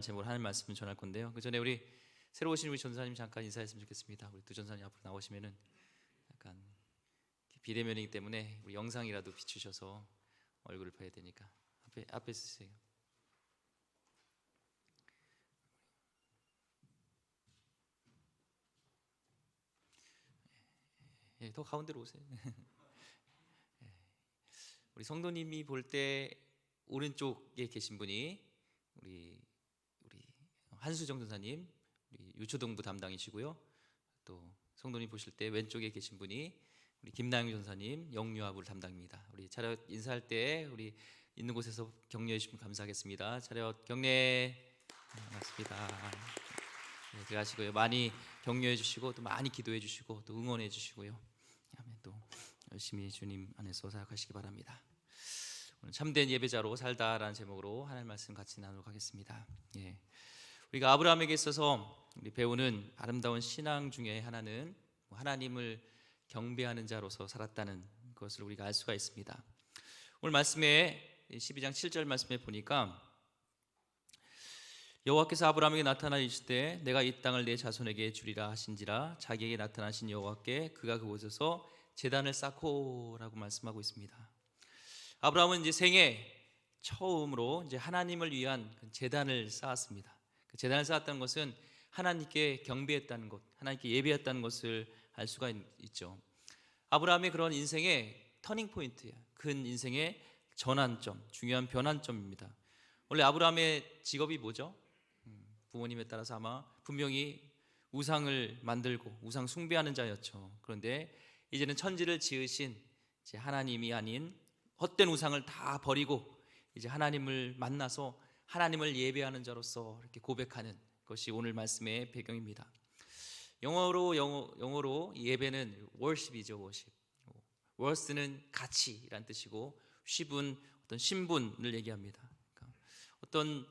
제목으로 하는 말씀을 전할 건데요. 그 전에 우리 새로 오신 우리 전사님 잠깐 인사했으면 좋겠습니다. 우리 두 전사님 앞으로 나오시면은 약간 비대면이기 때문에 우리 영상이라도 비추셔서 얼굴을 봐야 되니까 앞에 쓰세요. 예, 더 가운데로 오세요. 우리 성도님이 볼 때 오른쪽에 계신 분이 우리 한수정 전사님, 우리 유초동부 담당이시고요. 또 성도님 보실 때 왼쪽에 계신 분이 우리 김나영 전사님 영유아부 담당입니다. 우리 차렷 인사할 때 우리 있는 곳에서 격려해 주시면 감사하겠습니다. 차렷 격려. 반갑습니다. 네, 들어가시고요. 많이 격려해 주시고 또 많이 기도해 주시고 또 응원해 주시고요. 또 열심히 주님 안에서 사역하시기 바랍니다. 오늘 참된 예배자로 살다라는 제목으로 하나님 말씀 같이 나누도록 하겠습니다. 예. 우리가 아브라함에게 있어서 우리 배우는 아름다운 신앙 중에 하나는 하나님을 경배하는 자로서 살았다는 것을 우리가 알 수가 있습니다. 오늘 말씀에 12장 7절 말씀에 보니까 여호와께서 아브라함에게 나타나 이르시되 내가 이 땅을 내 자손에게 주리라 하신지라 자기에게 나타나신 여호와께 그가 그곳에서 제단을 쌓고라고 말씀하고 있습니다. 아브라함은 이제 생애 처음으로 이제 하나님을 위한 제단을 쌓았습니다. 그 제단을 쌓았다는 것은 하나님께 경배했다는 것, 하나님께 예배했다는 것을 알 수가 있죠. 아브라함의 그런 인생의 터닝 포인트야. 큰 인생의 전환점, 중요한 변환점입니다. 원래 아브라함의 직업이 뭐죠? 부모님에 따라서 아마 분명히 우상을 만들고 우상 숭배하는 자였죠. 그런데 이제는 천지를 지으신 이제 하나님이 아닌 헛된 우상을 다 버리고 이제 하나님을 만나서 하나님을 예배하는 자로서 이렇게 고백하는 것이 오늘 말씀의 배경입니다. 영어로 예배는 worship이죠. worship. worth는 가치란 뜻이고 ship은 어떤 신분을 얘기합니다. 그러니까 어떤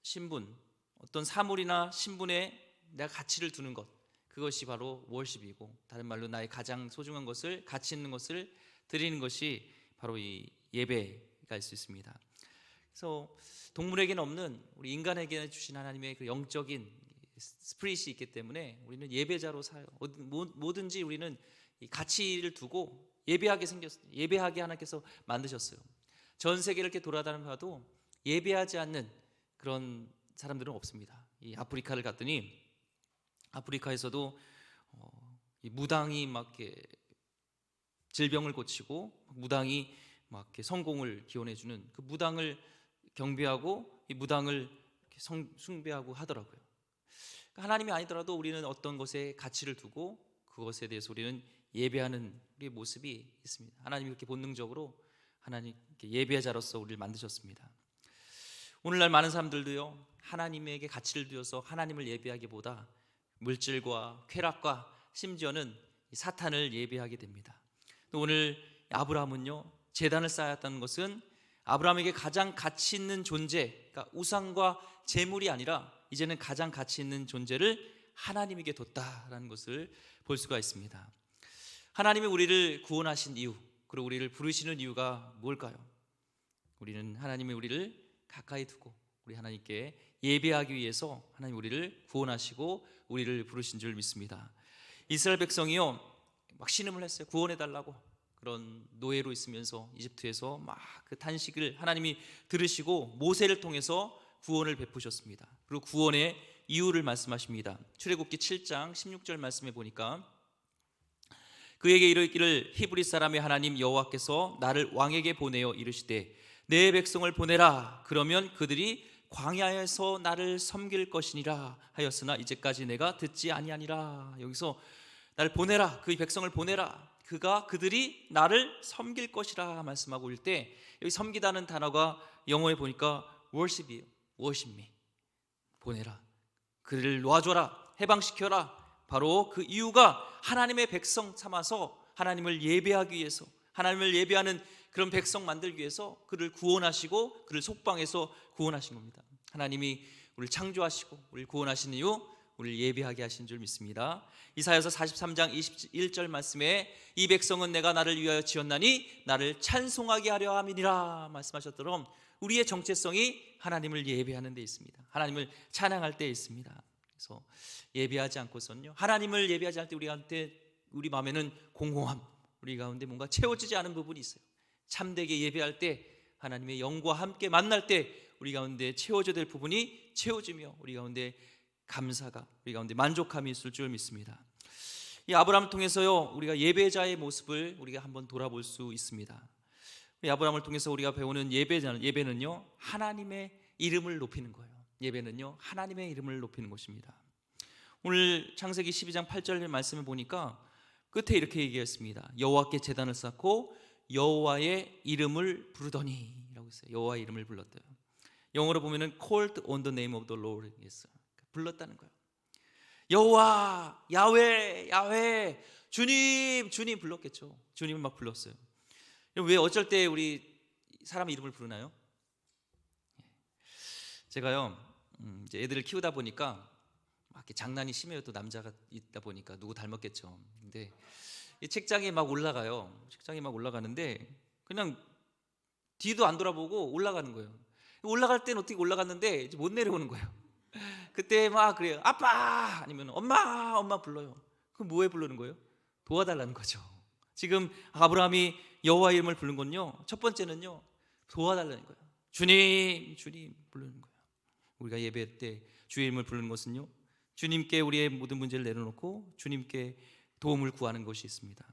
신분, 어떤 사물이나 신분에 내가 가치를 두는 것, 그것이 바로 worship이고 다른 말로 나의 가장 소중한 것을, 가치 있는 것을 드리는 것이 바로 이 예배가 일 수 있습니다. 그래서 동물에게는 없는 우리 인간에게 주신 하나님의 그 영적인 스피릿이 있기 때문에 우리는 예배자로 살아요. 뭐든지 우리는 이 가치를 두고 예배하게 생겼어요. 예배하게 하나님께서 만드셨어요. 전 세계를 이렇게 돌아다니면서도 예배하지 않는 그런 사람들은 없습니다. 이 아프리카를 갔더니 아프리카에서도 이 무당이 막 이렇게 질병을 고치고 무당이 막 이렇게 성공을 기원해주는 그 무당을 경배하고 이 무당을 숭배하고 하더라고요. 그러니까 하나님이 아니더라도 우리는 어떤 것에 가치를 두고 그것에 대해서 우리는 예배하는 우리의 모습이 있습니다. 하나님이 그렇게 본능적으로 하나님께 예배자로서 우리를 만드셨습니다. 오늘날 많은 사람들도요 하나님에게 가치를 두어서 하나님을 예배하기보다 물질과 쾌락과 심지어는 사탄을 예배하게 됩니다. 오늘 아브라함은요 제단을 쌓았다는 것은 아브라함에게 가장 가치 있는 존재, 그러니까 우상과 재물이 아니라 이제는 가장 가치 있는 존재를 하나님에게 뒀다라는 것을 볼 수가 있습니다. 하나님이 우리를 구원하신 이유, 그리고 우리를 부르시는 이유가 뭘까요? 우리는 하나님이 우리를 가까이 두고 우리 하나님께 예배하기 위해서 하나님 우리를 구원하시고 우리를 부르신 줄 믿습니다. 이스라엘 백성이요 막 신음을 했어요. 구원해달라고. 그런 노예로 있으면서 이집트에서 막 그 탄식을 하나님이 들으시고 모세를 통해서 구원을 베푸셨습니다. 그리고 구원의 이유를 말씀하십니다. 출애굽기 7장 16절 말씀에 보니까 그에게 이르기를 히브리 사람의 하나님 여호와께서 나를 왕에게 보내어 이르시되 내 백성을 보내라. 그러면 그들이 광야에서 나를 섬길 것이니라 하였으나 이제까지 내가 듣지 아니하니라. 여기서 나를 보내라, 그 백성을 보내라, 그들이 나를 섬길 것이라 말씀하고 있을 때 여기 섬기다는 단어가 영어에 보니까 worship이에요. worship me. 보내라, 그들을 놓아줘라, 해방시켜라. 바로 그 이유가 하나님의 백성 삼아서 하나님을 예배하기 위해서, 하나님을 예배하는 그런 백성 만들기 위해서 그를 구원하시고 그를 속방에서 구원하신 겁니다. 하나님이 우리를 창조하시고 우리를 구원하신 이유, 우리를 예배하게 하신 줄 믿습니다. 이사야서 43장 21절 말씀에 이 백성은 내가 나를 위하여 지었나니 나를 찬송하게 하려 함이니라 말씀하셨더럼 우리의 정체성이 하나님을 예배하는 데 있습니다. 하나님을 찬양할 때 있습니다. 그래서 예배하지 않고서는요, 하나님을 예배하지 않을 때 우리 마음에는 공허함, 우리 가운데 뭔가 채워지지 않은 부분이 있어요. 참되게 예배할 때, 하나님의 영과 함께 만날 때 우리 가운데 채워져야 될 부분이 채워지며 우리 가운데 감사가, 우리 가운데 만족함이 있을 줄 믿습니다. 이 아브라함을 통해서요, 우리가 예배자의 모습을 우리가 한번 돌아볼 수 있습니다. 이 아브라함을 통해서 우리가 배우는 예배는요, 하나님의 이름을 높이는 거예요. 예배는요, 하나님의 이름을 높이는 것입니다. 오늘 창세기 12장 8절 말씀을 보니까 끝에 이렇게 얘기했습니다. 여호와께 제단을 쌓고 여호와의 이름을 부르더니 라고 했어요. 여호와의 이름을 불렀대요. 영어로 보면은 called on the name of the Lord 했어요. 불렀다는 거예요. 여호와, 야훼, 야훼, 주님, 주님 불렀겠죠. 주님을 막 불렀어요. 왜 어쩔 때 우리 사람 이름을 부르나요? 제가요, 이제 애들을 키우다 보니까 막 이렇게 장난이 심해요. 또 남자가 있다 보니까 누구 닮았겠죠. 근데 이 책장에 막 올라가요. 책장에 막 올라가는데 그냥 뒤도 안 돌아보고 올라가는 거예요. 올라갈 때는 어떻게 올라갔는데 이제 못 내려오는 거예요. 그때 막 그래요. 아빠 아니면 엄마, 엄마 불러요. 그럼 뭐에 부르는 거예요? 도와달라는 거죠. 지금 아브라함이 여호와 이름을 부른 건요, 첫 번째는요, 도와달라는 거예요. 주님, 주님 부르는 거예요. 우리가 예배 때 주의 이름을 부르는 것은요, 주님께 우리의 모든 문제를 내려놓고 주님께 도움을 구하는 것이 있습니다.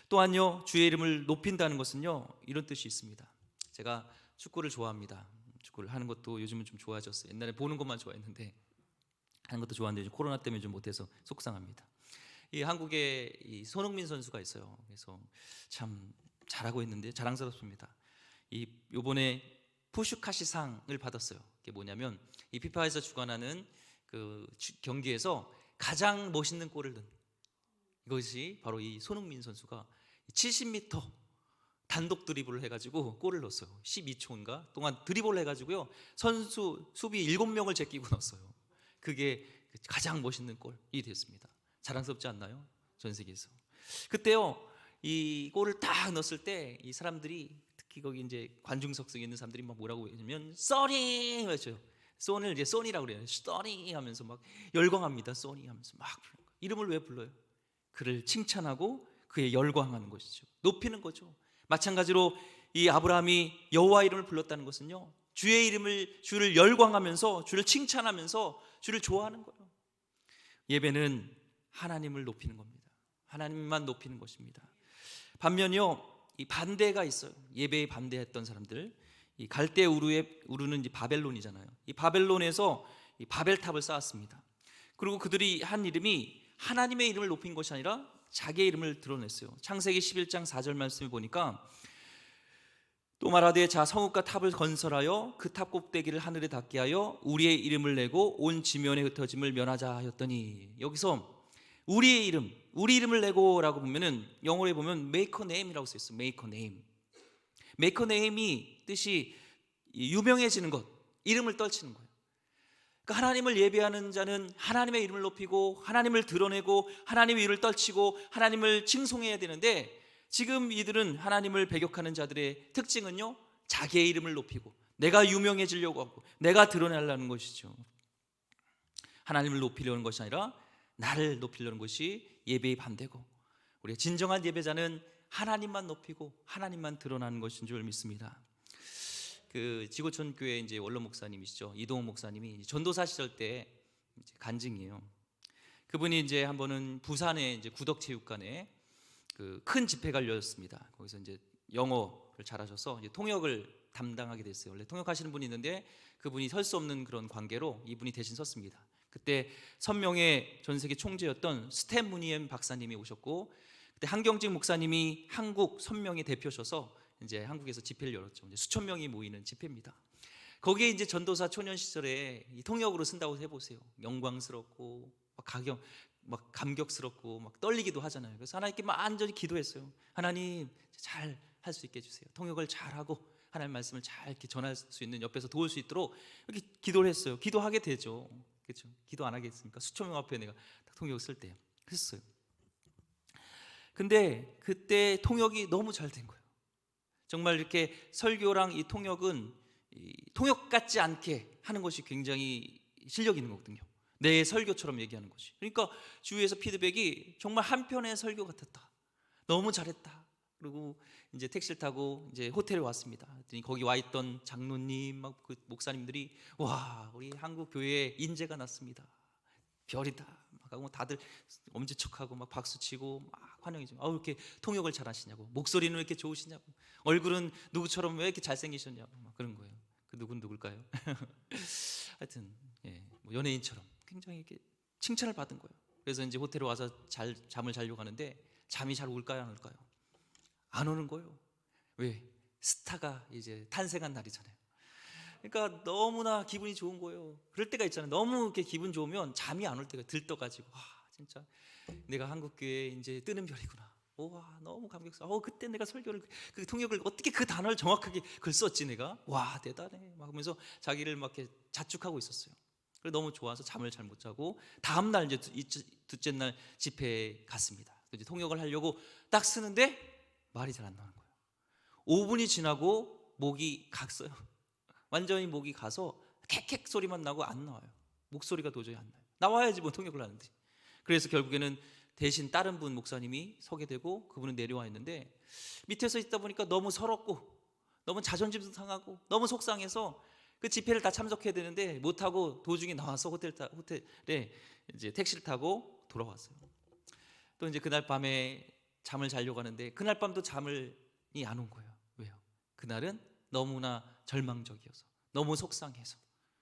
또한요, 주의 이름을 높인다는 것은요, 이런 뜻이 있습니다. 제가 축구를 좋아합니다. 축구를 하는 것도 요즘은 좀 좋아졌어요. 옛날에 보는 것만 좋아했는데 하는 것도 좋아하는데 코로나 때문에 좀 못해서 속상합니다. 이 한국에 이 손흥민 선수가 있어요. 그래서 참 잘하고 있는데 자랑스럽습니다. 이번에 푸슈카시상을 받았어요. 이게 뭐냐면 이 피파에서 주관하는 그 경기에서 가장 멋있는 골을 넣은 이것이 바로 이 손흥민 선수가 70m 단독 드리블을 해가지고 골을 넣었어요. 12초인가 동안 드리블을 해가지고요, 선수 수비 7명을 제끼고 넣었어요. 그게 가장 멋있는 골이 됐습니다. 자랑스럽지 않나요? 전 세계에서. 그때요, 이 골을 딱 넣었을 때 이 사람들이, 특히 거기 이제 관중석에 있는 사람들이 막 뭐라고 하냐면 써니 외쳐요. 소니를 이제 소니라고 그래요. 써니 하면서 막 열광합니다. 써니 하면서 막 부르는 거예요. 이름을 왜 불러요? 그를 칭찬하고 그의 열광하는 것이죠. 높이는 거죠. 마찬가지로 이 아브라함이 여호와 이름을 불렀다는 것은요, 주를 열광하면서 주를 칭찬하면서 주를 좋아하는 거예요. 예배는 하나님을 높이는 겁니다. 하나님만 높이는 것입니다. 반면요, 이 반대가 있어요. 예배에 반대했던 사람들, 이 갈대 우르는 이제 바벨론이잖아요. 이 바벨론에서 이 바벨탑을 쌓았습니다. 그리고 그들이 한 이름이 하나님의 이름을 높인 것이 아니라 자기의 이름을 드러냈어요. 창세기 11장 4절 말씀을 보니까 또 말하되 자 성읍과 탑을 건설하여 그 탑 꼭대기를 하늘에 닿게 하여 우리의 이름을 내고 온 지면에 흩어짐을 면하자 하였더니, 여기서 우리의 이름, 우리 이름을 내고라고 보면은 영어로 보면 make a name이라고 써 있어요. make a name. make a name이 뜻이 유명해지는 것, 이름을 떨치는 거예요. 그러니까 하나님을 예배하는 자는 하나님의 이름을 높이고 하나님을 드러내고 하나님의 이름을 떨치고 하나님을 칭송해야 되는데, 지금 이들은 하나님을 배격하는 자들의 특징은요, 자기의 이름을 높이고 내가 유명해지려고 하고 내가 드러내려는 것이죠. 하나님을 높이려는 것이 아니라 나를 높이려는 것이 예배의 반대고, 우리가 진정한 예배자는 하나님만 높이고 하나님만 드러나는 것인 줄 믿습니다. 그 지구촌 교회 이제 원로 목사님이시죠, 이동호 목사님이 전도사 시절 때 간증이에요. 그분이 이제 한 번은 부산의 이제 구덕체육관에 그 큰 집회가 열렸습니다. 거기서 이제 영어를 잘하셔서 이제 통역을 담당하게 됐어요. 원래 통역하시는 분이 있는데 그분이 설 수 없는 그런 관계로 이분이 대신 섰습니다. 그때 선명의 전 세계 총재였던 스탠 무니엠 박사님이 오셨고, 그때 한경직 목사님이 한국 선명의 대표셔서 이제 한국에서 집회를 열었죠. 이제 수천 명이 모이는 집회입니다. 거기에 이제 전도사 초년 시절에 이 통역으로 쓴다고 해보세요. 영광스럽고 막 감격스럽고 막 떨리기도 하잖아요. 그래서 하나님께 완전히 기도했어요. 하나님 잘 할 수 있게 해주세요. 통역을 잘하고 하나님 말씀을 잘 이렇게 전할 수 있는, 옆에서 도울 수 있도록 이렇게 기도를 했어요. 기도하게 되죠. 그렇죠? 기도 안 하겠습니까? 수천 명 앞에 내가 통역 쓸 때 했어요. 근데 그때 통역이 너무 잘 된 거예요. 정말 이렇게 설교랑 이 통역은 통역 같지 않게 하는 것이 굉장히 실력 있는 거거든요. 내 설교처럼 얘기하는 것이. 그러니까 주위에서 피드백이 정말 한편의 설교 같았다. 너무 잘했다. 그리고 이제 택시를 타고 이제 호텔에 왔습니다. 그랬더니 거기 와 있던 장로님, 막 그 목사님들이 와, 우리 한국 교회에 인재가 났습니다. 별이다. 막 하고 다들 엄지척하고 막 박수 치고 막 환영해주고, 이렇게 통역을 잘하시냐고, 목소리는 왜 이렇게 좋으시냐고, 얼굴은 누구처럼 왜 이렇게 잘생기셨냐고 막 그런 거예요. 그 누군 누굴까요? 하여튼 뭐 연예인처럼 굉장히 이렇게 칭찬을 받은 거예요. 그래서 이제 호텔에 와서 잠을 자려고 하는데 잠이 잘 올까요, 안 올까요? 안 오는 거예요. 왜? 스타가 이제 탄생한 날이잖아요. 그러니까 너무나 기분이 좋은 거예요. 그럴 때가 있잖아요. 너무 이렇게 기분 좋으면 잠이 안 올 때가 들떠가지고, 와, 진짜 내가 한국 교회에 이제 뜨는 별이구나. 와, 너무 감격스러워. 그때 내가 설교를, 그 통역을 어떻게 그 단어를 정확하게 글 썼지 내가. 와, 대단해. 막 하면서 자기를 막 이렇게 자축하고 있었어요. 그래서 너무 좋아서 잠을 잘 못 자고 다음 날 이제 둘째 날 집회에 갔습니다. 이제 통역을 하려고 딱 쓰는데 말이 잘 안 나오는 거예요. 5분이 지나고 목이 갔어요. 완전히 목이 가서 캑캑 소리만 나고 안 나와요. 목소리가 도저히 안 나요. 나와야지 뭐 통역을 하는데. 그래서 결국에는 대신 다른 분 목사님이 서게 되고 그분은 내려와 있는데, 밑에서 있다 보니까 너무 서럽고 너무 자존심도 상하고 너무 속상해서 그 집회를 다 참석해야 되는데 못하고 도중에 나와서 호텔에 이제 택시를 타고 돌아왔어요. 또 이제 그날 밤에 잠을 자려고 하는데 그날 밤도 잠이 안 온 거예요. 왜요? 그날은 너무나 절망적이어서, 너무 속상해서,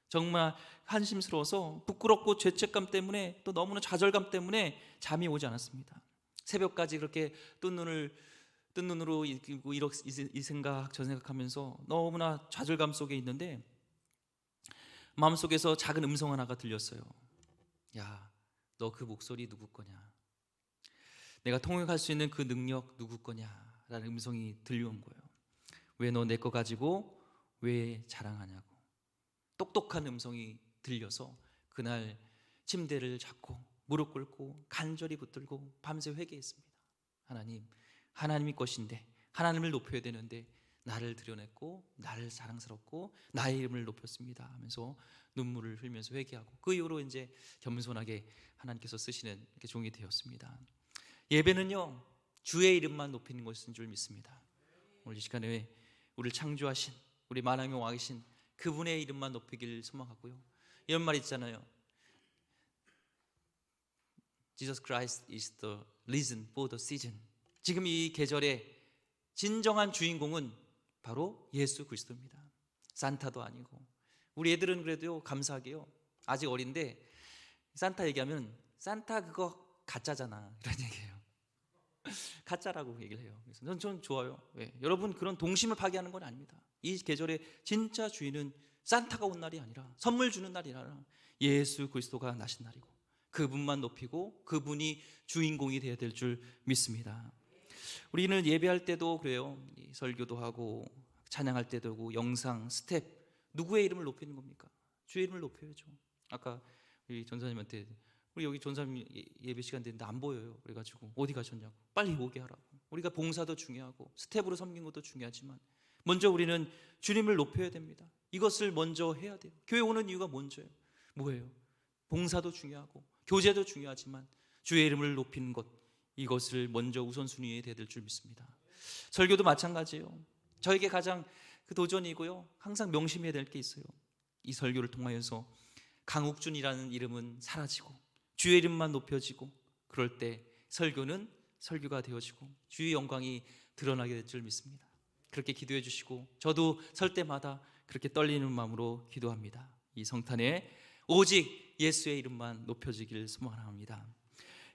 정말 한심스러워서, 부끄럽고 죄책감 때문에, 또 너무나 좌절감 때문에 잠이 오지 않았습니다. 새벽까지 그렇게 뜬 눈으로 이 생각 저 생각하면서 너무나 좌절감 속에 있는데 마음속에서 작은 음성 하나가 들렸어요. 야, 너 그 목소리 누구 거냐? 내가 통역할 수 있는 그 능력 누구 거냐? 라는 음성이 들려온 거예요. 왜 너 내 거 가지고 왜 자랑하냐고. 똑똑한 음성이 들려서 그날 침대를 잡고 무릎 꿇고 간절히 붙들고 밤새 회개했습니다. 하나님이 것인데, 하나님을 높여야 되는데 나를 드러냈고 나를 자랑스럽고 나의 이름을 높였습니다 하면서 눈물을 흘리면서 회개하고, 그 이후로 이제 겸손하게 하나님께서 쓰시는 이렇게 종이 되었습니다. 예배는요, 주의 이름만 높이는 것인 줄 믿습니다. 오늘 이 시간에 우리를 창조하신, 우리 만왕의 왕 계신 그분의 이름만 높이길 소망하고요. 이런 말 있잖아요. Jesus Christ is the reason for the season. 지금 이 계절의 진정한 주인공은 바로 예수 그리스도입니다. 산타도 아니고. 우리 애들은 그래도 감사하게요, 아직 어린데 산타 얘기하면 산타 그거 가짜잖아 이런 얘기해요. 가짜라고 얘기를 해요. 그래서 전 좋아요. 왜? 여러분, 그런 동심을 파괴하는 건 아닙니다. 이 계절의 진짜 주인은 산타가 온 날이 아니라, 선물 주는 날이 아니라 예수 그리스도가 나신 날이고, 그분만 높이고 그분이 주인공이 되어야 될 줄 믿습니다. 우리는 예배할 때도 그래요. 설교도 하고 찬양할 때도 하고 영상, 스텝, 누구의 이름을 높이는 겁니까? 주의 이름을 높여야죠. 아까 우리 전사님한테 우리 여기 전사님 예배 시간 됐는데 안 보여요. 그래가지고 어디 가셨냐고, 빨리 오게 하라고. 우리가 봉사도 중요하고 스텝으로 섬긴 것도 중요하지만 먼저 우리는 주님을 높여야 됩니다. 이것을 먼저 해야 돼요. 교회 오는 이유가 먼저예요. 뭐예요? 봉사도 중요하고 교제도 중요하지만 주의 이름을 높이는 것, 이것을 먼저 우선순위에 대야 될 줄 믿습니다. 설교도 마찬가지예요. 저에게 가장 그 도전이고요, 항상 명심해야 될 게 있어요. 이 설교를 통하여서 강욱준이라는 이름은 사라지고 주의 이름만 높여지고, 그럴 때 설교는 설교가 되어지고 주의 영광이 드러나게 될 줄 믿습니다. 그렇게 기도해 주시고 저도 설 때마다 그렇게 떨리는 마음으로 기도합니다. 이 성탄에 오직 예수의 이름만 높여지길 소망합니다.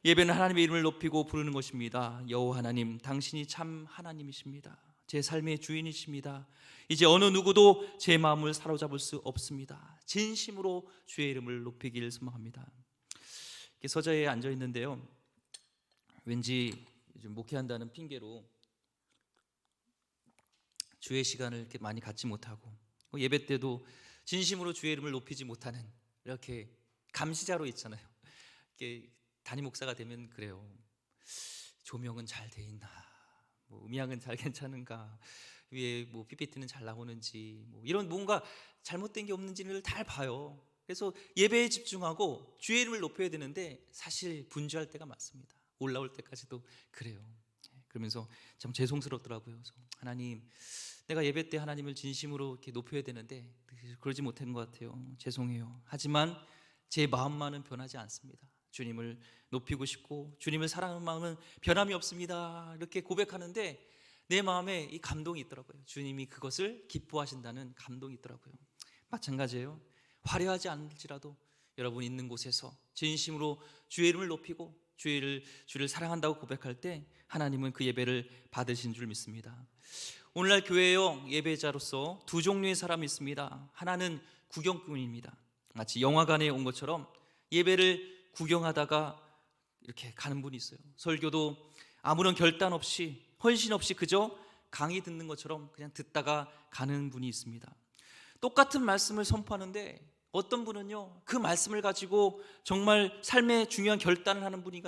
예배는 하나님의 이름을 높이고 부르는 것입니다. 여호와 하나님, 당신이 참 하나님이십니다. 제 삶의 주인이십니다. 이제 어느 누구도 제 마음을 사로잡을 수 없습니다. 진심으로 주의 이름을 높이길 소망합니다. 이렇게 서자에 앉아 있는데요, 왠지 요즘 목회한다는 핑계로 주의 시간을 이렇게 많이 갖지 못하고 예배 때도 진심으로 주의 이름을 높이지 못하는, 이렇게 감시자로 있잖아요. 이렇게 담임 목사가 되면 그래요. 조명은 잘 돼 있나, 뭐 음향은 잘 괜찮은가, 위에 뭐 PPT는 잘 나오는지 뭐 이런 뭔가 잘못된 게 없는지를 다 봐요. 그래서 예배에 집중하고 주의 이름을 높여야 되는데 사실 분주할 때가 많습니다. 올라올 때까지도 그래요. 그러면서 참 죄송스럽더라고요. 그래서 하나님, 내가 예배 때 하나님을 진심으로 이렇게 높여야 되는데 그러지 못한 것 같아요. 죄송해요. 하지만 제 마음만은 변하지 않습니다. 주님을 높이고 싶고 주님을 사랑하는 마음은 변함이 없습니다. 이렇게 고백하는데 내 마음에 이 감동이 있더라고요. 주님이 그것을 기뻐하신다는 감동이 있더라고요. 마찬가지예요. 화려하지 않을지라도 여러분 있는 곳에서 진심으로 주의 이름을 높이고 주를 사랑한다고 고백할 때 하나님은 그 예배를 받으신 줄 믿습니다. 오늘날 교회용 예배자로서 두 종류의 사람이 있습니다. 하나는 구경꾼입니다. 마치 영화관에 온 것처럼 예배를 구경하다가 이렇게 가는 분이 있어요. 설교도 아무런 결단 없이 헌신 없이 그저 강의 듣는 것처럼 그냥 듣다가 가는 분이 있습니다. 똑같은 말씀을 선포하는데 어떤 분은요 그 말씀을 가지고 정말 삶의 중요한 결단을 하는 분이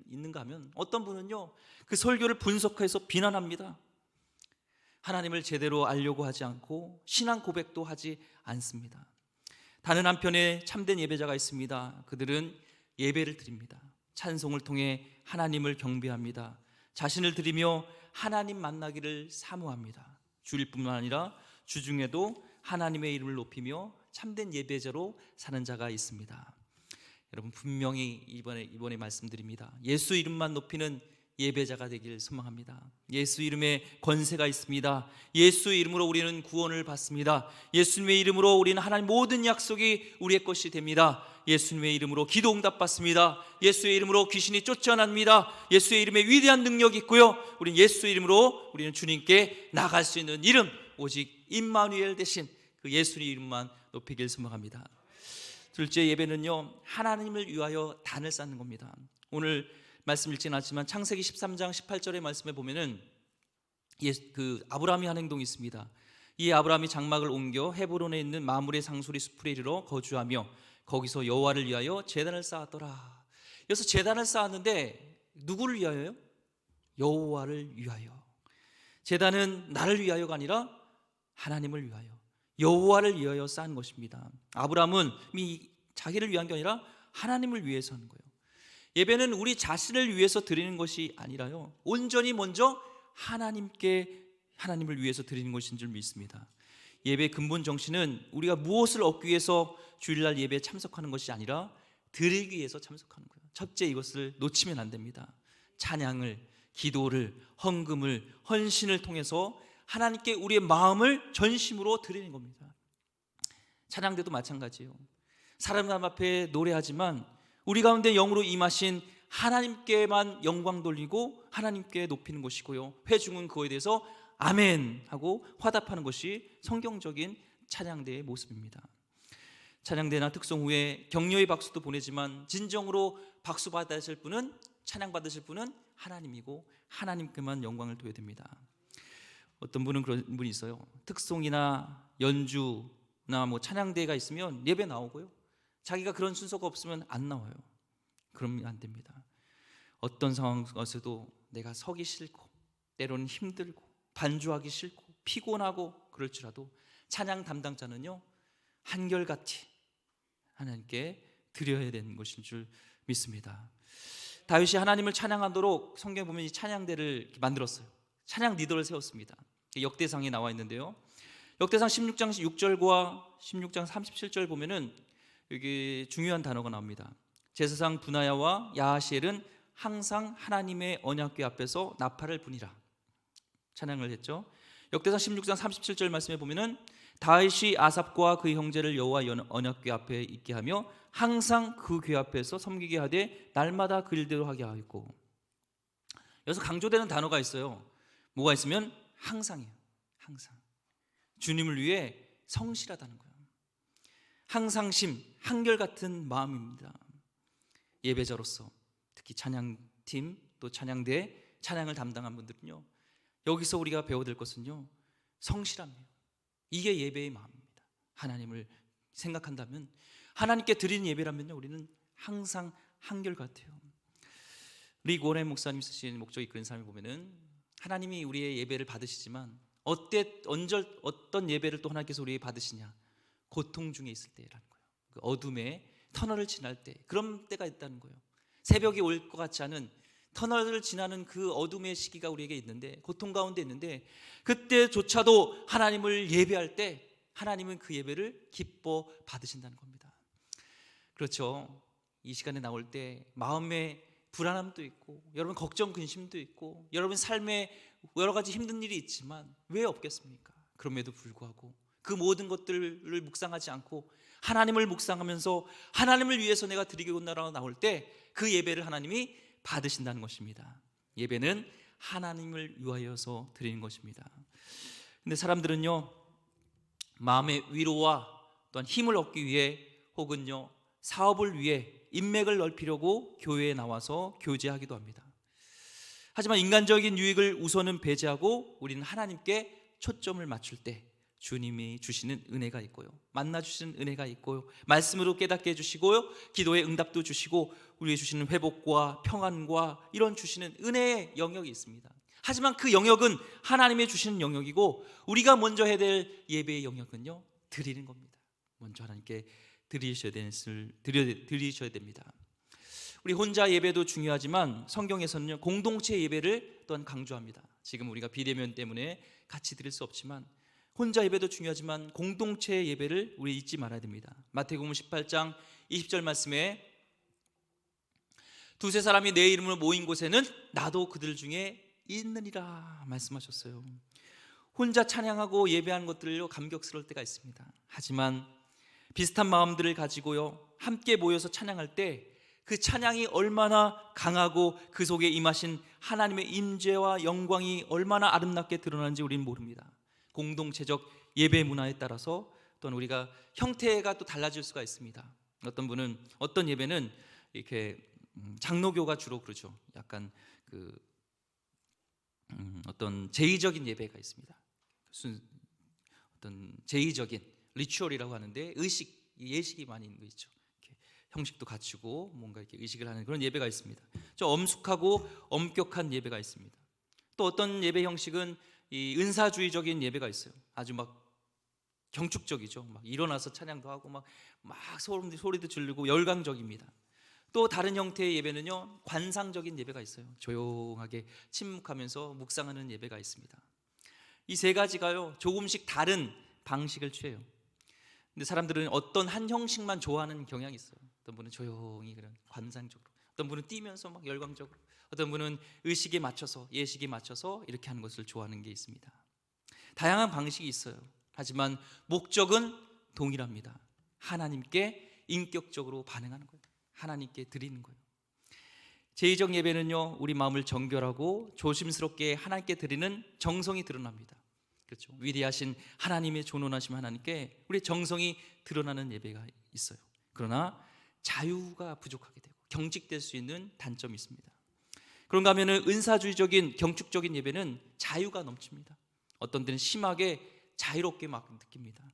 있는가 하면 어떤 분은요 그 설교를 분석해서 비난합니다. 하나님을 제대로 알려고 하지 않고 신앙 고백도 하지 않습니다. 다른 한편에 참된 예배자가 있습니다. 그들은 예배를 드립니다. 찬송을 통해 하나님을 경배합니다. 자신을 드리며 하나님 만나기를 사모합니다. 주일뿐만 아니라 주중에도 하나님의 이름을 높이며 참된 예배자로 사는 자가 있습니다. 여러분 분명히 이번에 말씀드립니다. 예수 이름만 높이는 예배자가 되길 소망합니다. 예수 이름에 권세가 있습니다. 예수 이름으로 우리는 구원을 받습니다. 예수님의 이름으로 우리는 하나님 모든 약속이 우리의 것이 됩니다. 예수님의 이름으로 기도 응답 받습니다. 예수의 이름으로 귀신이 쫓겨납니다. 예수의 이름에 위대한 능력이 있고요. 우리는 예수의 이름으로 우리는 주님께 나갈 수 있는 이름, 오직 임마누엘 대신 그 예수의 이름만 높이길 소망합니다. 둘째 예배는요 하나님을 위하여 단을 쌓는 겁니다. 오늘 말씀 읽지는 않지만 창세기 13장 18절의 말씀에 보면은 그 아브라함이 한 행동이 있습니다. 이 아브라함이 장막을 옮겨 헤브론에 있는 마므레 상수리 숲에 이르러 거주하며 거기서 여호와를 위하여 제단을 쌓았더라. 그래서 제단을 쌓았는데 누구를 위하여요? 여호와를 위하여. 제단은 나를 위하여가 아니라 하나님을 위하여, 여호와를 위하여 쌓은 것입니다. 아브라함은 자기를 위한 게 아니라 하나님을 위해서 하는 거예요. 예배는 우리 자신을 위해서 드리는 것이 아니라요 온전히 먼저 하나님을 위해서 드리는 것인 줄 믿습니다. 예배의 근본 정신은 우리가 무엇을 얻기 위해서 주일날 예배에 참석하는 것이 아니라 드리기 위해서 참석하는 거예요. 첫째, 이것을 놓치면 안 됩니다. 찬양을, 기도를, 헌금을, 헌신을 통해서 하나님께 우리의 마음을 전심으로 드리는 겁니다. 찬양대도 마찬가지예요. 사람 앞에 노래하지만 우리 가운데 영으로 임하신 하나님께만 영광 돌리고 하나님께 높이는 것이고요, 회중은 그거에 대해서 아멘 하고 화답하는 것이 성경적인 찬양대의 모습입니다. 찬양대나 특송 후에 격려의 박수도 보내지만 진정으로 박수 받으실 분은, 찬양 받으실 분은 하나님이고 하나님께만 영광을 돌려야 됩니다. 어떤 분은 그런 분이 있어요. 특송이나 연주나 찬양대가 있으면 예배 나오고요, 자기가 그런 순서가 없으면 안 나와요. 그러면 안 됩니다. 어떤 상황에서도 내가 서기 싫고 때로는 힘들고 반주하기 싫고 피곤하고 그럴지라도 찬양 담당자는요 한결같이 하나님께 드려야 되는 것인 줄 믿습니다. 다윗이 하나님을 찬양하도록 성경에 보면 이 찬양대를 만들었어요. 찬양 리더를 세웠습니다. 역대상에 나와 있는데요, 역대상 16장 6절과 16장 37절 보면은 여기 중요한 단어가 나옵니다. 제사장 분하야와 야하시엘은 항상 하나님의 언약궤 앞에서 나팔을 부니라 찬양을 했죠. 역대상 16장 37절 말씀에 보면은 다윗이 아삽과 그 형제를 여호와 언약궤 앞에 있게 하며 항상 그 궤 앞에서 섬기게 하되 날마다 그 일대로 하게 하였고, 여기서 강조되는 단어가 있어요. 뭐가 있으면 항상이에요. 항상 주님을 위해 성실하다는 거예요. 항상심, 한결같은 마음입니다. 예배자로서 특히 찬양팀 또 찬양대 찬양을 담당한 분들은요 여기서 우리가 배워야 될 것은요 성실함이에요. 이게 예배의 마음입니다. 하나님을 생각한다면, 하나님께 드리는 예배라면요 우리는 항상 한결같아요. 릭 워렌 목사님 쓰신 목적이 그런 삶을 보면은 하나님이 우리의 예배를 받으시지만 어떤 예배를 또 하나님께서 우리에게 받으시냐? 고통 중에 있을 때라는 거예요. 그 어둠의 터널을 지날 때, 그런 때가 있다는 거예요. 새벽이 올 것 같지 않은 터널을 지나는 그 어둠의 시기가 우리에게 있는데, 고통 가운데 있는데, 그때조차도 하나님을 예배할 때 하나님은 그 예배를 기뻐 받으신다는 겁니다. 그렇죠. 이 시간에 나올 때 마음에 불안함도 있고, 여러분 걱정 근심도 있고, 여러분 삶에 여러 가지 힘든 일이 있지만 왜 없겠습니까? 그럼에도 불구하고 그 모든 것들을 묵상하지 않고 하나님을 묵상하면서 하나님을 위해서 내가 드리겠구나라고 나올 때 그 예배를 하나님이 받으신다는 것입니다. 예배는 하나님을 위하여서 드리는 것입니다. 근데 사람들은요, 마음의 위로와 또한 힘을 얻기 위해, 혹은요 사업을 위해 인맥을 넓히려고 교회에 나와서 교제하기도 합니다. 하지만 인간적인 유익을 우선은 배제하고 우리는 하나님께 초점을 맞출 때 주님이 주시는 은혜가 있고요, 만나 주시는 은혜가 있고요, 말씀으로 깨닫게 해주시고요, 기도의 응답도 주시고 우리에게 주시는 회복과 평안과 이런 주시는 은혜의 영역이 있습니다. 하지만 그 영역은 하나님의 주시는 영역이고, 우리가 먼저 해야 될 예배의 영역은요, 드리는 겁니다. 먼저 하나님께 드리셔야 됩니다. 우리 혼자 예배도 중요하지만 성경에서는요, 공동체 예배를 또한 강조합니다. 지금 우리가 비대면 때문에 같이 드릴 수 없지만 혼자 예배도 중요하지만 공동체 예배를 우리 잊지 말아야 됩니다. 마태복음 18장 20절 말씀에 두세 사람이 내 이름으로 모인 곳에는 나도 그들 중에 있느니라 말씀하셨어요. 혼자 찬양하고 예배하는 것들로 감격스러울 때가 있습니다. 하지만 비슷한 마음들을 가지고요, 함께 모여서 찬양할 때 그 찬양이 얼마나 강하고 그 속에 임하신 하나님의 임재와 영광이 얼마나 아름답게 드러나는지 우리는 모릅니다. 공동체적 예배 문화에 따라서 또는 우리가 형태가 또 달라질 수가 있습니다. 어떤 예배는 이렇게 장로교가 주로 그러죠. 약간 어떤 제의적인 예배가 있습니다. 어떤 제의적인 리추얼이라고 하는데 예식이 많이 있는 거 있죠. 형식도 갖추고 뭔가 이렇게 의식을 하는 그런 예배가 있습니다. 좀 엄숙하고 엄격한 예배가 있습니다. 또 어떤 예배 형식은 이 은사주의적인 예배가 있어요. 아주 막 경축적이죠. 막 일어나서 찬양도 하고 막 소리도 지르고 열광적입니다. 또 다른 형태의 예배는요, 관상적인 예배가 있어요. 조용하게 침묵하면서 묵상하는 예배가 있습니다. 이 세 가지가요, 조금씩 다른 방식을 취해요. 근데 사람들은 어떤 한 형식만 좋아하는 경향이 있어요. 어떤 분은 조용히 그런 관상적으로, 어떤 분은 뛰면서 막 열광적으로, 어떤 분은 의식에 맞춰서 예식에 맞춰서 이렇게 하는 것을 좋아하는 게 있습니다. 다양한 방식이 있어요. 하지만 목적은 동일합니다. 하나님께 인격적으로 반응하는 거예요. 하나님께 드리는 거예요. 제의적 예배는요, 우리 마음을 정결하고 조심스럽게 하나님께 드리는 정성이 드러납니다. 그렇죠. 위대하신 하나님의 존귀하신 하나님께 우리의 정성이 드러나는 예배가 있어요. 그러나 자유가 부족하게 되고 경직될 수 있는 단점이 있습니다. 그런가 하면은 은사주의적인 경축적인 예배는 자유가 넘칩니다. 어떤 때는 심하게 자유롭게 막 느낍니다.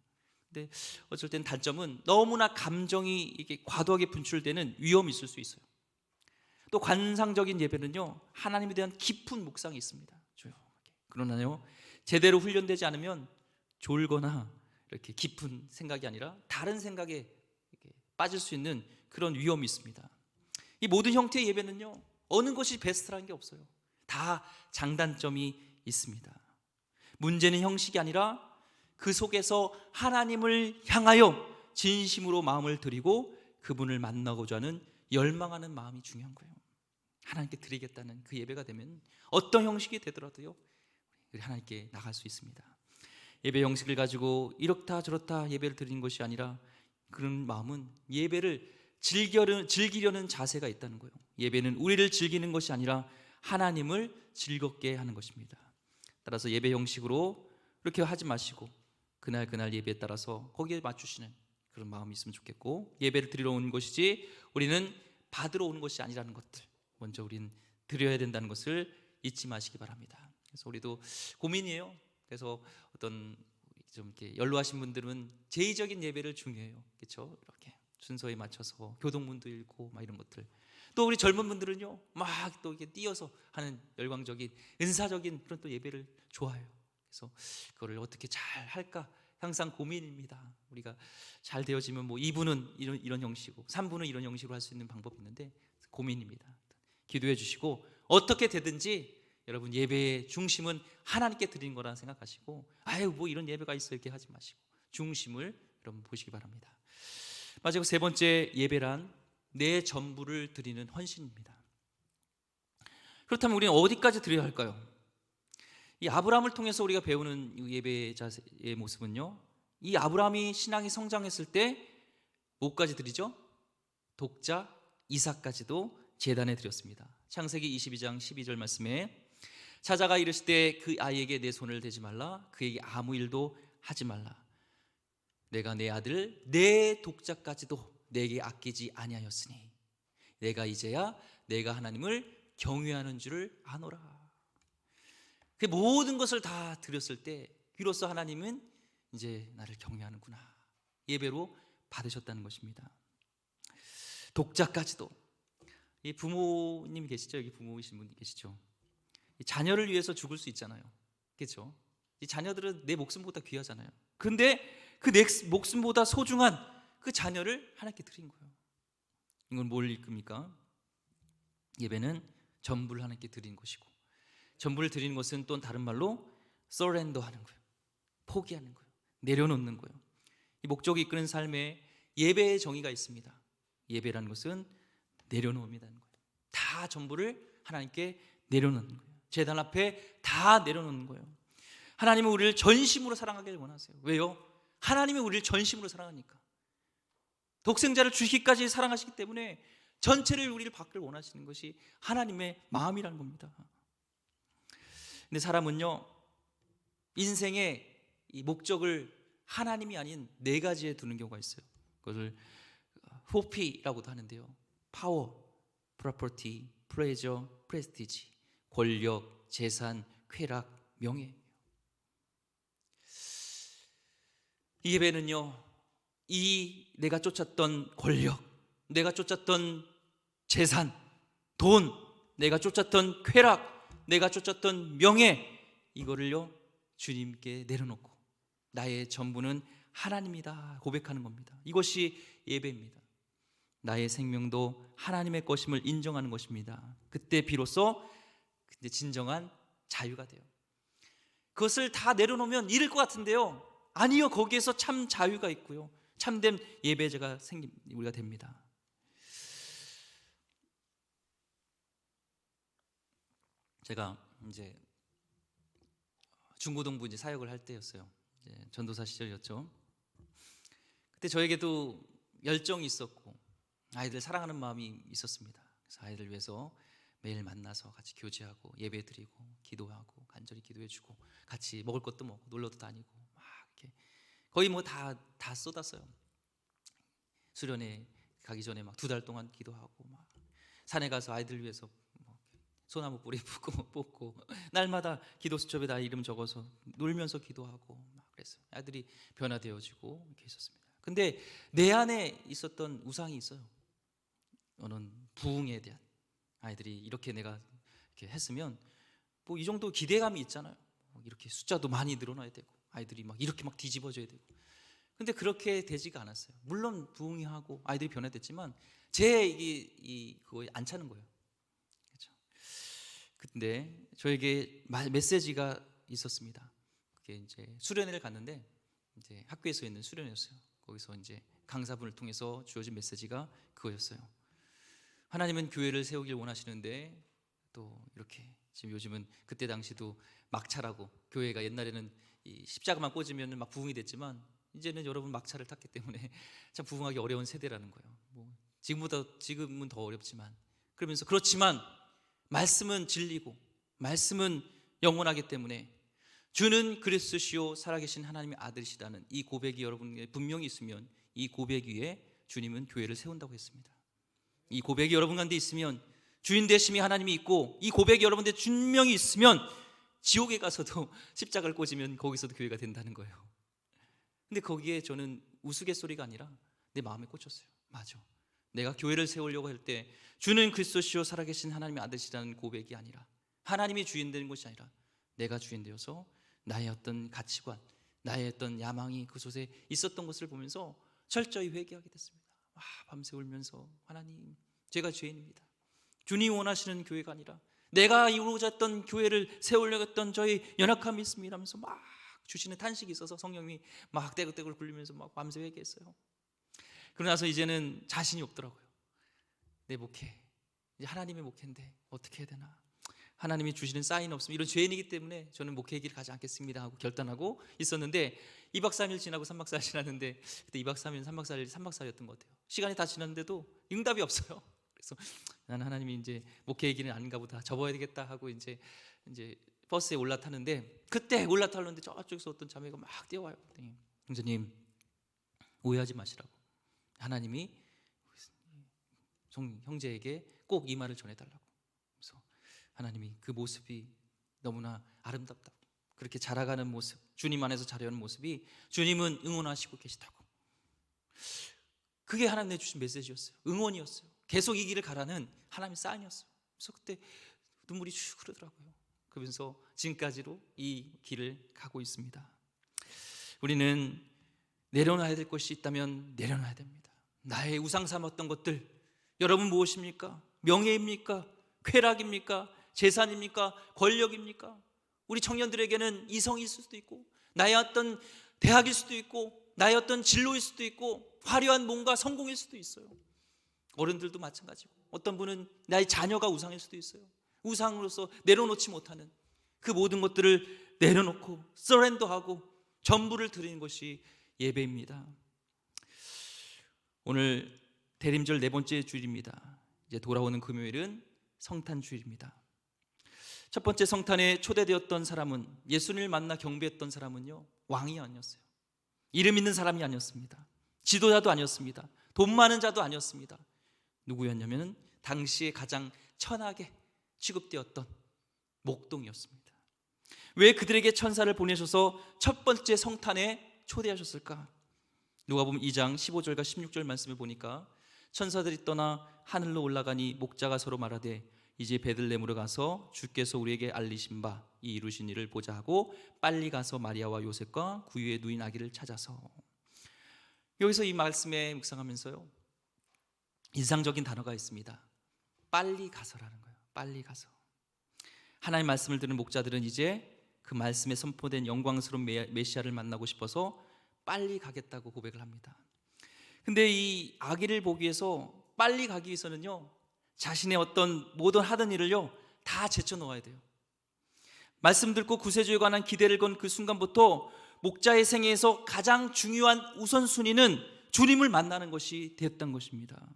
근데 어쩔 땐 단점은 너무나 감정이 이게 과도하게 분출되는 위험이 있을 수 있어요. 또 관상적인 예배는요, 하나님에 대한 깊은 묵상이 있습니다. 조용하게. 그러나요, 제대로 훈련되지 않으면 졸거나 이렇게 깊은 생각이 아니라 다른 생각에 이렇게 빠질 수 있는 그런 위험이 있습니다. 이 모든 형태의 예배는요, 어느 것이 베스트라는 게 없어요. 다 장단점이 있습니다. 문제는 형식이 아니라 그 속에서 하나님을 향하여 진심으로 마음을 드리고 그분을 만나고자 하는 열망하는 마음이 중요한 거예요. 하나님께 드리겠다는 그 예배가 되면 어떤 형식이 되더라도요, 우리 하나님께 나갈 수 있습니다. 예배 형식을 가지고 이렇다 저렇다 예배를 드리는 것이 아니라 그런 마음은 예배를 즐기려는 자세가 있다는 거예요. 예배는 우리를 즐기는 것이 아니라 하나님을 즐겁게 하는 것입니다. 따라서 예배 형식으로 이렇게 하지 마시고 그날 예배에 따라서 거기에 맞추시는 그런 마음이 있으면 좋겠고, 예배를 드리러 오는 것이지 우리는 받으러 오는 것이 아니라는 것들, 먼저 우리는 드려야 된다는 것을 잊지 마시기 바랍니다. 그래서 우리도 고민이에요. 그래서 어떤 좀 이렇게 연로하신 분들은 제의적인 예배를 중요해요. 그렇죠? 이렇게 순서에 맞춰서 교동문도 읽고 막 이런 것들. 또 우리 젊은 분들은요, 막 또 이렇게 뛰어서 하는 열광적인 은사적인 그런 또 예배를 좋아해요. 그래서 그거를 어떻게 잘 할까 항상 고민입니다. 우리가 잘 되어지면 뭐 2부는 이런 형식이고 3부는 이런 형식으로 할 수 있는 방법이 있는데 고민입니다. 기도해 주시고 어떻게 되든지 여러분 예배의 중심은 하나님께 드리는 거라 생각하시고 아유 뭐 이런 예배가 있어 이렇게 하지 마시고 중심을 여러분 보시기 바랍니다. 마지막 세 번째 예배란 내 전부를 드리는 헌신입니다. 그렇다면 우리는 어디까지 드려야 할까요? 이 아브라함을 통해서 우리가 배우는 예배의 자세의 모습은요, 이 아브라함이 신앙이 성장했을 때 뭐까지 드리죠? 독자 이삭까지도 제단에 드렸습니다. 창세기 22장 12절 말씀에 사자가 이르시되 그 아이에게 내 손을 대지 말라, 그에게 아무 일도 하지 말라. 내가 내 아들 내 독자까지도 내게 아끼지 아니하였으니 내가 이제야 내가 하나님을 경외하는 줄을 아노라. 그 모든 것을 다 드렸을 때 비로소 하나님은 이제 나를 경외하는구나 예배로 받으셨다는 것입니다. 독자까지도. 이 부모님 계시죠? 여기 부모이신 분 계시죠? 이 자녀를 위해서 죽을 수 있잖아요. 그렇죠? 이 자녀들은 내 목숨보다 귀하잖아요. 근데 그 내 목숨보다 소중한 그 자녀를 하나님께 드린 거예요. 이건 뭘 읽습니까? 예배는 전부를 하나님께 드리는 것이고, 전부를 드리는 것은 또 다른 말로 surrender 하는 거예요. 포기하는 거예요. 내려놓는 거예요. 이 목적이 이끄는 삶에 예배의 정의가 있습니다. 예배라는 것은 내려놓음이라는 거예요. 다 전부를 하나님께 내려놓는 거예요. 제단 앞에 다 내려놓는 거예요. 하나님은 우리를 전심으로 사랑하길 원하세요. 왜요? 하나님이 우리를 전심으로 사랑하니까. 독생자를 주시기까지 사랑하시기 때문에 전체를 우리를 받기를 원하시는 것이 하나님의 마음이라는 겁니다. 근데 사람은요, 인생의 이 목적을 하나님이 아닌 네 가지에 두는 경우가 있어요. 그것을 4P라고도 하는데요. 파워, 프로퍼티, 플레저, 프레스티지. 권력, 재산, 쾌락, 명예. 이 예배는요, 이 내가 쫓았던 권력, 내가 쫓았던 재산, 돈, 내가 쫓았던 쾌락, 내가 쫓았던 명예, 이거를요 주님께 내려놓고 나의 전부는 하나님이다 고백하는 겁니다. 이것이 예배입니다. 나의 생명도 하나님의 것임을 인정하는 것입니다. 그때 비로소 진정한 자유가 돼요. 그것을 다 내려놓으면 잃을 것 같은데요, 아니요, 거기에서 참 자유가 있고요, 참된 예배자가 우리가 됩니다. 제가 이제 중고등부 이제 사역을 할 때였어요. 이제 전도사 시절이었죠. 그때 저에게도 열정이 있었고 아이들 사랑하는 마음이 있었습니다. 그래서 아이들 위해서 매일 만나서 같이 교제하고 예배드리고 기도하고 간절히 기도해주고 같이 먹을 것도 먹고 놀러도 다니고 막 이렇게 거의 뭐 다 쏟았어요. 수련회 가기 전에 막 2달 동안 기도하고 막 산에 가서 아이들 위해서 소나무 뿌리 뽑고 날마다 기도 수첩에 나 이름 적어서 놀면서 기도하고 막 그랬어요. 아이들이 변화되어지고 이렇게 있었습니다. 근데 내 안에 있었던 우상이 있어요. 어느 부흥에 대한, 아이들이 이렇게 내가 이렇게 했으면 뭐 이 정도 기대감이 있잖아요. 이렇게 숫자도 많이 늘어나야 되고 아이들이 막 이렇게 막 뒤집어져야 되고. 근데 그렇게 되지가 않았어요. 물론 부흥이 하고 아이들이 변화됐지만 제 그거에 안 차는 거예요. 근데 저에게 메시지가 있었습니다. 그게 이제 수련회를 갔는데 이제 학교에서 있는 수련회였어요. 거기서 이제 강사분을 통해서 주어진 메시지가 그거였어요. 하나님은 교회를 세우길 원하시는데 또 이렇게 지금 요즘은 그때 당시도 막차라고, 교회가 옛날에는 이 십자가만 꽂으면 막 부흥이 됐지만 이제는 여러분 막차를 탔기 때문에 참 부흥하기 어려운 세대라는 거예요. 뭐 지금은 더 어렵지만, 그러면서 그렇지만 말씀은 진리고 말씀은 영원하기 때문에 주는 그리스도시요 살아계신 하나님의 아들이시다는 이 고백이 여러분에게 분명히 있으면 이 고백 위에 주님은 교회를 세운다고 했습니다. 이 고백이 여러분 가운데 있으면 주인 되심이 하나님이 있고 이 고백이 여러분들 분명히 있으면 지옥에 가서도 십자가를 꽂으면 거기서도 교회가 된다는 거예요. 근데 거기에 저는 우스갯소리가 아니라 내 마음에 꽂혔어요. 맞아, 내가 교회를 세우려고 할 때 주는 그리스도시요 살아계신 하나님의 아들이라는 고백이 아니라, 하나님이 주인 되는 것이 아니라 내가 주인 되어서 나의 어떤 가치관, 나의 어떤 야망이 그곳에 있었던 것을 보면서 철저히 회개하게 됐습니다. 밤새 울면서 하나님, 제가 죄인입니다. 주님 원하시는 교회가 아니라 내가 이루고자 했던 교회를 세우려고 했던 저희 연약함이 있습니다 하면서 막 주시는 탄식이 있어서 성령이 막 떼굴떼굴 굴리면서 막 밤새 회개했어요. 그러고 나서 이제는 자신이 없더라고요. 내 목회, 이제 하나님의 목회인데 어떻게 해야 되나, 하나님이 주시는 사인 없으면, 이런 죄인이기 때문에 저는 목회의 길을 가지 않겠습니다 하고 결단하고 있었는데 2박 3일 지나고 3박 4일 지났는데, 그때 2박 3일, 3박 4일, 3박 4일이었던 것 같아요. 시간이 다 지났는데도 응답이 없어요. 그래서 나는 하나님이 이제 목회의 길은 아닌가 보다, 접어야 되겠다 하고 이제 버스에 올라타는데, 그때 올라타려는데 저쪽에서 어떤 자매가 막 뛰어와요. 형제님, 오해하지 마시라고, 하나님이 형제에게 꼭 이 말을 전해달라고. 그래서 하나님이 그 모습이 너무나 아름답다고, 그렇게 자라가는 모습, 주님 안에서 자라는 모습이 주님은 응원하시고 계시다고, 그게 하나님 내주신 메시지였어요. 응원이었어요. 계속 이 길을 가라는 하나님의 사인이었어요. 그래서 그때 눈물이 쭉 흐르더라고요. 그러면서 지금까지로 이 길을 가고 있습니다. 우리는 내려놔야 될 것이 있다면 내려놔야 됩니다. 나의 우상 삼았던 것들, 여러분 무엇입니까? 명예입니까? 쾌락입니까? 재산입니까? 권력입니까? 우리 청년들에게는 이성일 수도 있고, 나의 어떤 대학일 수도 있고, 나의 어떤 진로일 수도 있고, 화려한 뭔가 성공일 수도 있어요. 어른들도 마찬가지고, 어떤 분은 나의 자녀가 우상일 수도 있어요. 우상으로서 내려놓지 못하는 그 모든 것들을 내려놓고 서렌더하고 전부를 드리는 것이 예배입니다. 오늘 대림절 네 번째 주일입니다. 이제 돌아오는 금요일은 성탄 주일입니다. 첫 번째 성탄에 초대되었던 사람은, 예수님을 만나 경배했던 사람은요, 왕이 아니었어요. 이름 있는 사람이 아니었습니다. 지도자도 아니었습니다. 돈 많은 자도 아니었습니다. 누구였냐면 당시에 가장 천하게 취급되었던 목동이었습니다. 왜 그들에게 천사를 보내셔서 첫 번째 성탄에 초대하셨을까? 누가복음 2장 15절과 16절 말씀을 보니까, 천사들이 떠나 하늘로 올라가니 목자가 서로 말하되 이제 베들레헴으로 가서 주께서 우리에게 알리신 바 이 이루신 일을 보자 하고 빨리 가서 마리아와 요셉과 구유에 누인 아기를 찾아서. 여기서 이 말씀에 묵상하면서요, 인상적인 단어가 있습니다. 빨리 가서라는 거예요. 빨리 가서. 하나님의 말씀을 들은 목자들은 이제 그 말씀에 선포된 영광스러운 메시아를 만나고 싶어서 빨리 가겠다고 고백을 합니다. 근데 이 아기를 보기 위해서, 빨리 가기 위해서는요, 자신의 어떤 모든 하던 일을요 다 제쳐놓아야 돼요. 말씀 듣고 구세주에 관한 기대를 건 그 순간부터 목자의 생애에서 가장 중요한 우선순위는 주님을 만나는 것이 되었던 것입니다.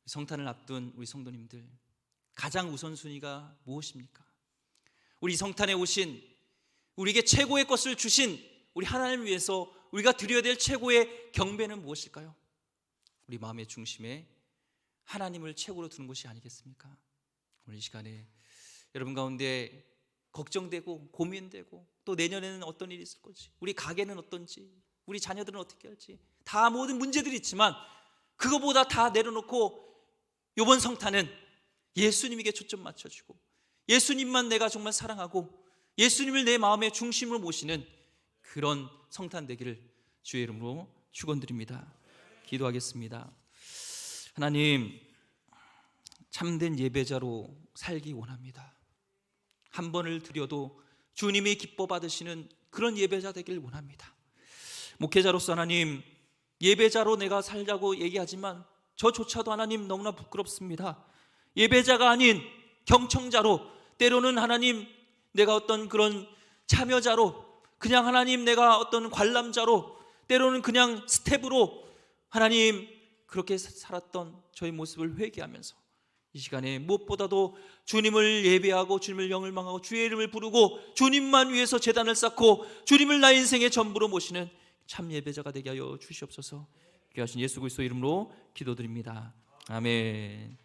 성탄을 앞둔 우리 성도님들, 가장 우선순위가 무엇입니까? 우리 성탄에 오신, 우리에게 최고의 것을 주신 우리 하나님을 위해서 우리가 드려야 될 최고의 경배는 무엇일까요? 우리 마음의 중심에 하나님을 최고로 두는 것이 아니겠습니까? 오늘 이 시간에 여러분 가운데 걱정되고 고민되고, 또 내년에는 어떤 일이 있을 건지, 우리 가게는 어떤지, 우리 자녀들은 어떻게 할지, 다 모든 문제들이 있지만 그거보다 다 내려놓고 이번 성탄은 예수님에게 초점 맞춰주고, 예수님만 내가 정말 사랑하고 예수님을 내 마음의 중심으로 모시는 그런 성탄 되기를 주의 이름으로 축원드립니다. 기도하겠습니다. 하나님, 참된 예배자로 살기 원합니다. 한 번을 드려도 주님이 기뻐 받으시는 그런 예배자 되길 원합니다. 목회자로서 하나님, 예배자로 내가 살자고 얘기하지만 저조차도 하나님 너무나 부끄럽습니다. 예배자가 아닌 경청자로, 때로는 하나님 내가 어떤 그런 참여자로, 그냥 하나님 내가 어떤 관람자로, 때로는 그냥 스텝으로 하나님 그렇게 살았던 저의 모습을 회개하면서 이 시간에 무엇보다도 주님을 예배하고 주님을 영을망하고 주의 이름을 부르고 주님만 위해서 제단을 쌓고 주님을 나의 인생의 전부로 모시는 참 예배자가 되게 하여 주시옵소서. 귀하신 예수 그리스도 이름으로 기도드립니다. 아멘.